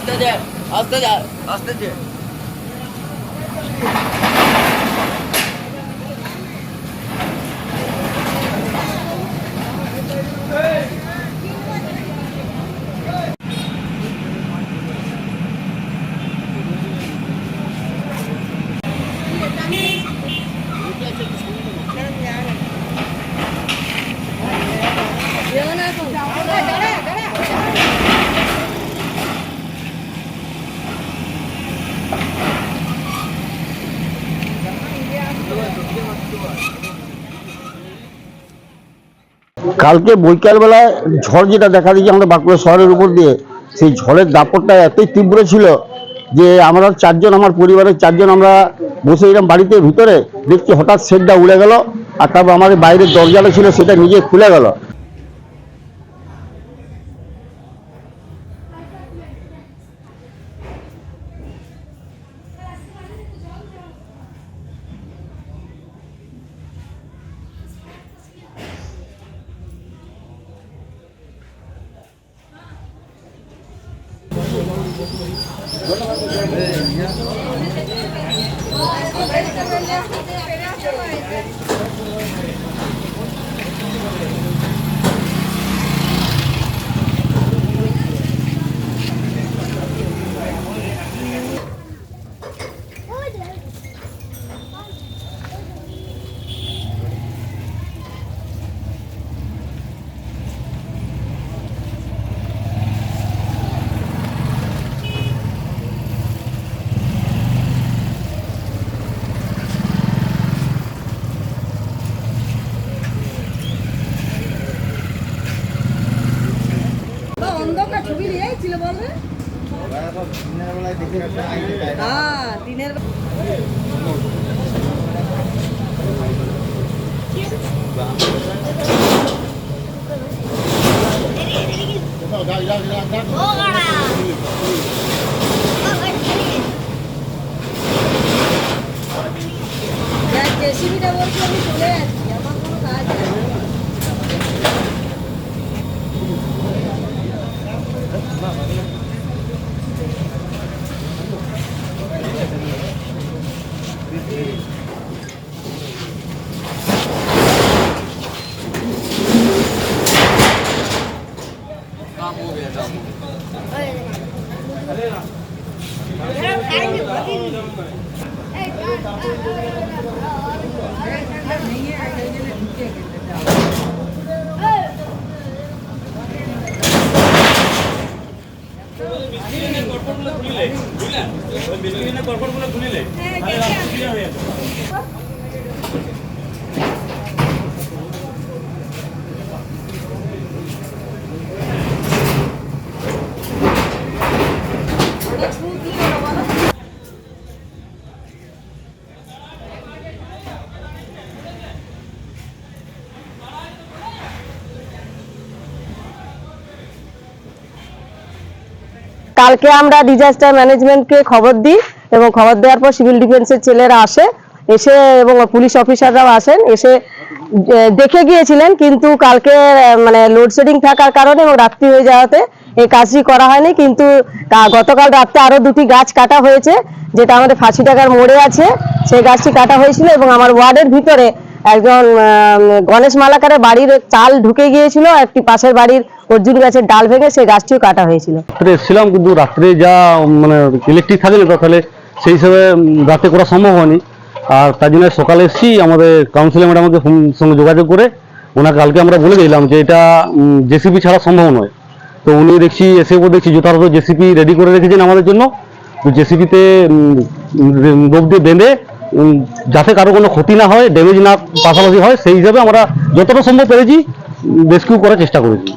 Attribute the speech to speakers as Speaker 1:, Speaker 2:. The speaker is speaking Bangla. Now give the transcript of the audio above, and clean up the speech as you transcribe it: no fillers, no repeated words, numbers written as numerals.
Speaker 1: আস্তে যা, আস্তে যা, আস্তে যা।
Speaker 2: কালকে বৈকালবেলায় ঝড় যেটা দেখা দিয়েছে আমাদের বাঁকুড়া শহরের উপর দিয়ে, সেই ঝড়ের দাপটটা এতই তীব্র ছিল যে আমরা চারজন, আমার পরিবারের চারজন, আমরা বসে এলাম বাড়িতে ভিতরে, দেখছি হঠাৎ শেডটা উড়ে গেল, আর তারপর আমাদের বাইরের দরজাটা ছিল সেটা নিজে খুলে গেল।
Speaker 3: দিনের জেসিবিটা বলছি আমি চলে যাচ্ছি, আমার কোনো কাজ নেই। কালকে আমরা ডিজাস্টার ম্যানেজমেন্টকে খবর দিই এবং খবর দেওয়ার পর সিভিল ডিফেন্সের ছেলেরা এসে এবং পুলিশ অফিসাররাও আসেন, এসে দেখে গিয়েছিলেন, কিন্তু কালকে মানে লোডশেডিং থাকার কারণে এবং রাত্রি হয়ে যাওয়াতে এই কাজটি করা হয়নি। কিন্তু গতকাল রাত্রে আরো দুটি গাছ কাটা হয়েছে, যেটা আমাদের ফাঁসিডাঙ্গার মোড়ে আছে, সেই গাছটি কাটা হয়েছিল এবং আমার ওয়ার্ডের ভিতরে একজন গণেশ মালাকারের বাড়ির চাল ঢুকে গিয়েছিল, একটি পাশের বাড়ির অর্জুন গাছের ডাল ভেঙে সেই গাছটিও কাটা হয়েছিল।
Speaker 2: এসেছিলাম, কিন্তু রাত্রে যা মানে ইলেকট্রিক থাকে না, তাহলে সেই হিসাবে রাতে করা সম্ভব হয়নি। আর তার জন্য সকালে এসেছি, আমাদের কাউন্সিলর ম্যাডামকে সঙ্গে যোগাযোগ করে ওনাকে কালকে আমরা বলে দিলাম যে এটা জেসিপি ছাড়া সম্ভব নয়। তো উনি দেখছি এসে দেখছি যথাযথ জেসিপি রেডি করে রেখেছেন আমাদের জন্য। জেসিপিতে রোপ দিয়ে বেঁধে যাতে কারো কোনো ক্ষতি না হয়, ড্যামেজ না পাশাপাশি হয়, সেই হিসাবে আমরা যতটা সম্ভব পেরেছি রেস্কিউ করার চেষ্টা করেছি।